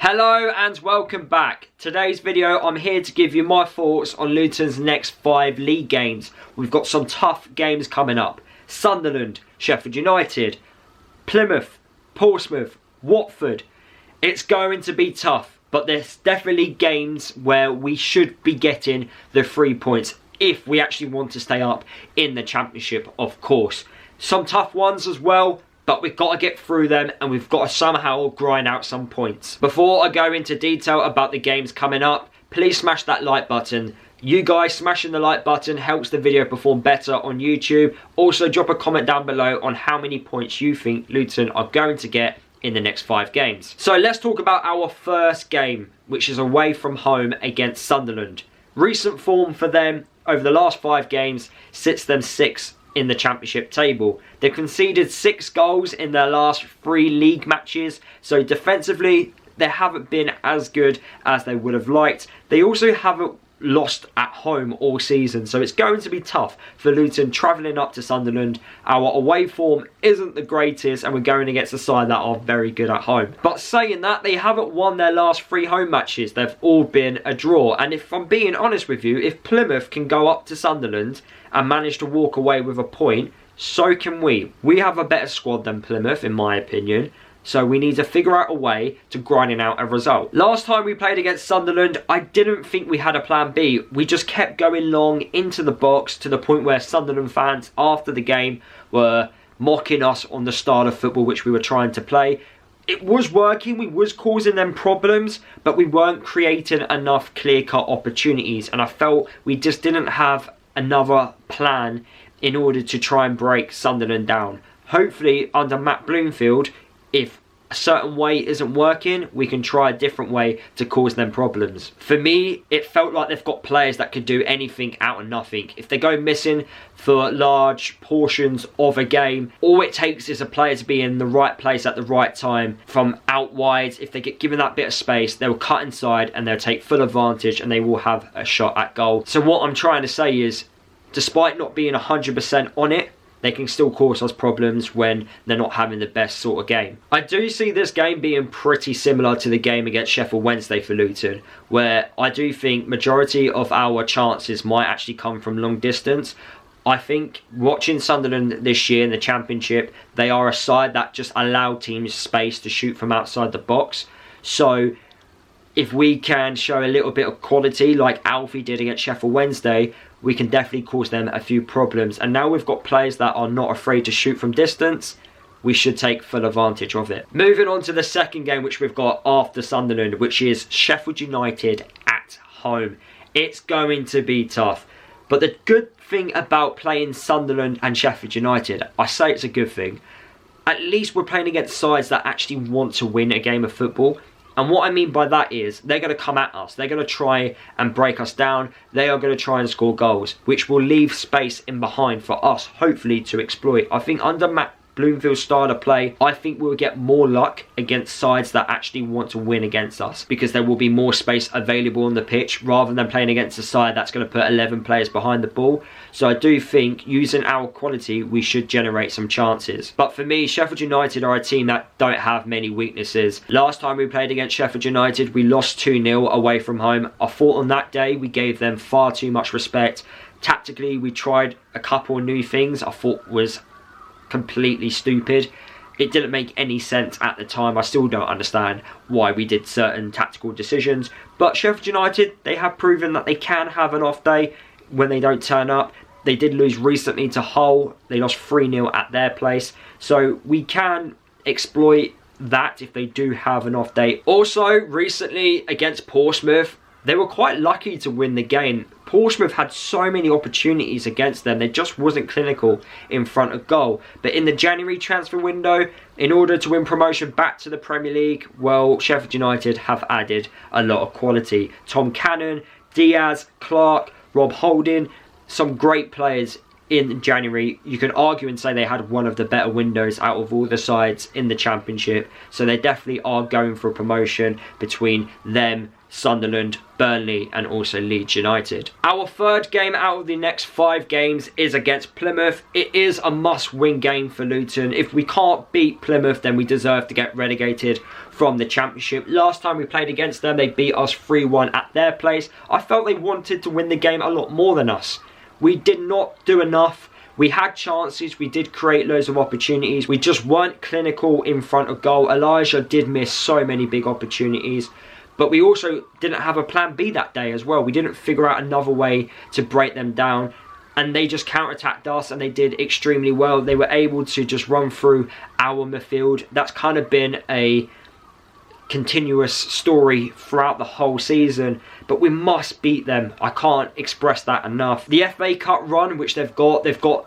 Hello and welcome back. Today's video I'm here to give you my thoughts on Luton's next 5 league games. We've got some tough games coming up. Sunderland, Sheffield United, Plymouth, Portsmouth, Watford. It's going to be tough, but there's definitely games where we should be getting the 3 points if we actually want to stay up in the Championship, of course. Some tough ones as well, but we've got to get through them and we've got to somehow grind out some points. Before I go into detail about the games coming up, please smash that like button. You guys smashing the like button helps the video perform better on YouTube. Also drop a comment down below on how many points you think Luton are going to get in the next 5 games. So let's talk about our first game, which is away from home against Sunderland. Recent form for them over the last 5 games sits them 6th in the Championship table. They've conceded 6 goals in their last 3 league matches, so defensively they haven't been as good as they would have liked. They also haven't lost at home all season, so it's going to be tough for Luton travelling up to Sunderland. Our away form isn't the greatest and we're going against a side that are very good at home. But saying that, they haven't won their last 3 home matches. They've all been a draw, and if I'm being honest with you, if Plymouth can go up to Sunderland and manage to walk away with a point, so can we. We have a better squad than Plymouth in my opinion, so we need to figure out a way to grinding out a result. Last time we played against Sunderland, I didn't think we had a plan B. We just kept going long into the box to the point where Sunderland fans after the game were mocking us on the style of football which we were trying to play. It was working, we was causing them problems, but we weren't creating enough clear-cut opportunities, and I felt we just didn't have another plan in order to try and break Sunderland down. Hopefully under Matt Bloomfield, if a certain way isn't working, we can try a different way to cause them problems. For me, it felt like they've got players that could do anything out of nothing. If they go missing for large portions of a game, all it takes is a player to be in the right place at the right time from out wide. If they get given that bit of space, they'll cut inside and they'll take full advantage and they will have a shot at goal. So what I'm trying to say is, despite not being 100% on it, they can still cause us problems when they're not having the best sort of game. I do see this game being pretty similar to the game against Sheffield Wednesday for Luton, where I do think majority of our chances might actually come from long distance. I think watching Sunderland this year in the Championship, they are a side that just allow teams space to shoot from outside the box. So if we can show a little bit of quality like Alfie did against Sheffield Wednesday, we can definitely cause them a few problems. And now we've got players that are not afraid to shoot from distance, we should take full advantage of it. Moving on to the second game which we've got after Sunderland, which is Sheffield United at home. It's going to be tough. But the good thing about playing Sunderland and Sheffield United, I say it's a good thing, at least we're playing against sides that actually want to win a game of football. And what I mean by that is they're going to come at us. They're going to try and break us down. They are going to try and score goals, which will leave space in behind for us, hopefully, to exploit. I think under Matt Bloomfield's style of play, I think we'll get more luck against sides that actually want to win against us, because there will be more space available on the pitch rather than playing against a side that's going to put 11 players behind the ball. So I do think using our quality, we should generate some chances. But for me, Sheffield United are a team that don't have many weaknesses. Last time we played against Sheffield United, we lost 2-0 away from home. I thought on that day we gave them far too much respect. Tactically, we tried a couple of new things I thought was completely stupid. It didn't make any sense at the time. I still don't understand why we did certain tactical decisions. But Sheffield United, they have proven that they can have an off day when they don't turn up. They did lose recently to Hull. They lost 3-0 at their place. So we can exploit that if they do have an off day. Also, recently against Portsmouth, they were quite lucky to win the game. Portsmouth had so many opportunities against them. They just wasn't clinical in front of goal. But in the January transfer window, in order to win promotion back to the Premier League, well, Sheffield United have added a lot of quality. Tom Cannon, Diaz, Clark, Rob Holding, some great players in January. You can argue and say they had one of the better windows out of all the sides in the Championship. So they definitely are going for a promotion between them, Sunderland, Burnley and also Leeds United. Our third game out of the next 5 games is against Plymouth. It is a must-win game for Luton. If we can't beat Plymouth, then we deserve to get relegated from the Championship. Last time we played against them, they beat us 3-1 at their place. I felt they wanted to win the game a lot more than us. We did not do enough. We had chances, we did create loads of opportunities. We just weren't clinical in front of goal. Elijah did miss so many big opportunities. But we also didn't have a plan B that day as well. We didn't figure out another way to break them down. And they just counter-attacked us, and they did extremely well. They were able to just run through our midfield. That's kind of been a continuous story throughout the whole season, but we must beat them. I can't express that enough. The FA Cup run, which they've got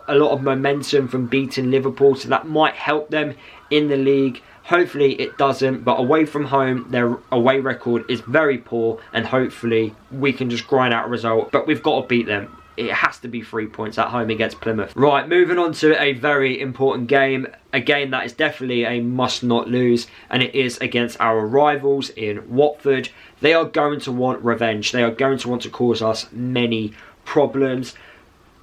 a lot of momentum from beating Liverpool, so that might help them in the league. Hopefully it doesn't, but away from home, their away record is very poor, and hopefully we can just grind out a result, but we've got to beat them. It has to be 3 points at home against Plymouth. Right, moving on to a very important game. A game that is definitely a must not lose. And it is against our rivals in Watford. They are going to want revenge. They are going to want to cause us many problems.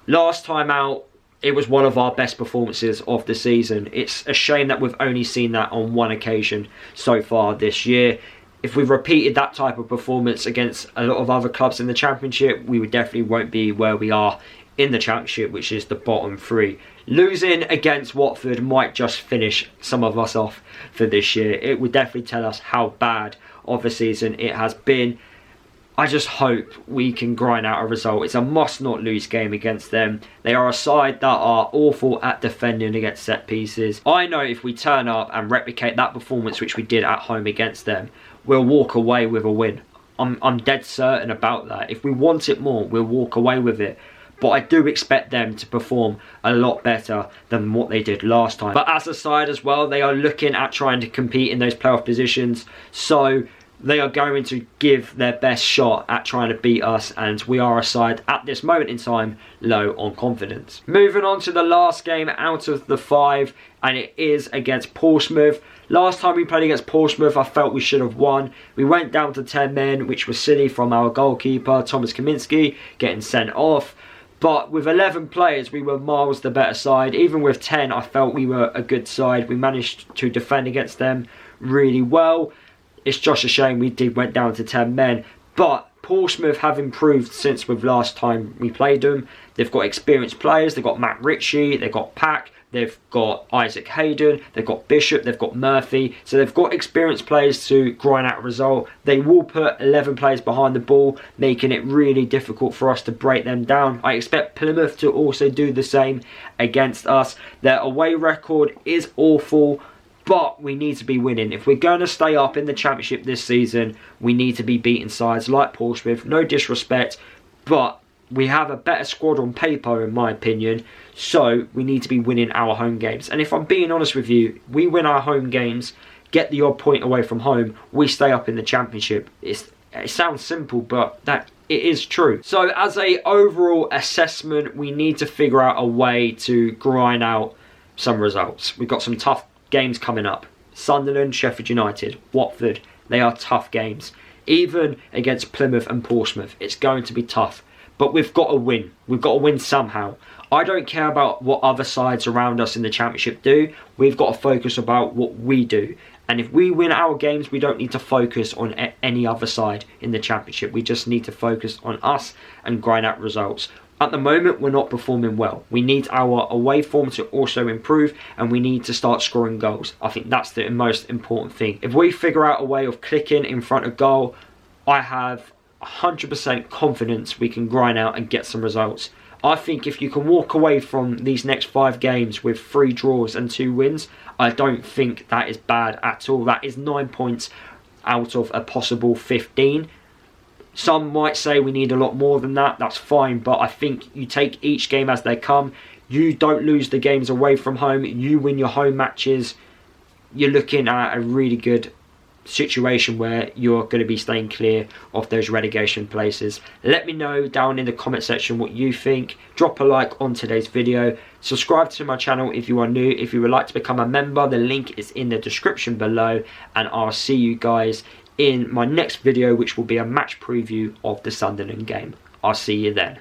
Last time out, it was one of our best performances of the season. It's a shame that we've only seen that on one occasion so far this year. If we repeated that type of performance against a lot of other clubs in the Championship, we would definitely won't be where we are in the Championship, which is the bottom three. Losing against Watford might just finish some of us off for this year. It would definitely tell us how bad of a season it has been. I just hope we can grind out a result. It's a must not lose game against them. They are a side that are awful at defending against set pieces. I know if we turn up and replicate that performance which we did at home against them, we'll walk away with a win. I'm dead certain about that. If we want it more, we'll walk away with it. But I do expect them to perform a lot better than what they did last time. But as a side as well, they are looking at trying to compete in those playoff positions. So they are going to give their best shot at trying to beat us, and we are a side at this moment in time low on confidence. Moving on to the last game out of the 5, and it is against Portsmouth. Last time we played against Portsmouth, I felt we should have won. We went down to 10 men, which was silly from our goalkeeper, Thomas Kaminski, getting sent off. But with 11 players, we were miles the better side. Even with 10, I felt we were a good side. We managed to defend against them really well. It's just a shame we went down to 10 men. But Portsmouth have improved since with last time we played them. They've got experienced players. They've got Matt Ritchie. They've got Pack. They've got Isaac Hayden. They've got Bishop. They've got Murphy. So they've got experienced players to grind out a result. They will put 11 players behind the ball, making it really difficult for us to break them down. I expect Plymouth to also do the same against us. Their away record is awful, but we need to be winning. If we're going to stay up in the Championship this season, we need to be beating sides like Portsmouth. No disrespect, but we have a better squad on paper, in my opinion, so we need to be winning our home games. And if I'm being honest with you, we win our home games, get the odd point away from home, we stay up in the Championship. It sounds simple, but that it is true. So as a overall assessment, we need to figure out a way to grind out some results. We've got some tough games coming up. Sunderland, Sheffield United, Watford, they are tough games. Even against Plymouth and Portsmouth, it's going to be tough. But we've got to win. We've got to win somehow. I don't care about what other sides around us in the Championship do. We've got to focus about what we do. And if we win our games, we don't need to focus on any other side in the Championship. We just need to focus on us and grind out results. At the moment, we're not performing well. We need our away form to also improve, and we need to start scoring goals. I think that's the most important thing. If we figure out a way of clicking in front of goal, I have 100% confidence we can grind out and get some results. I think if you can walk away from these next 5 games with 3 draws and 2 wins, I don't think that is bad at all. That is 9 points out of a possible 15. Some might say we need a lot more than that. That's fine, but I think you take each game as they come. You don't lose the games away from home. You win your home matches. You're looking at a really good situation where you're going to be staying clear of those relegation places. Let me know down in the comment section what you think. Drop a like on today's video. Subscribe to my channel if you are new. If you would like to become a member, the link is in the description below, and I'll see you guys in my next video, which will be a match preview of the Sunderland game. I'll see you then.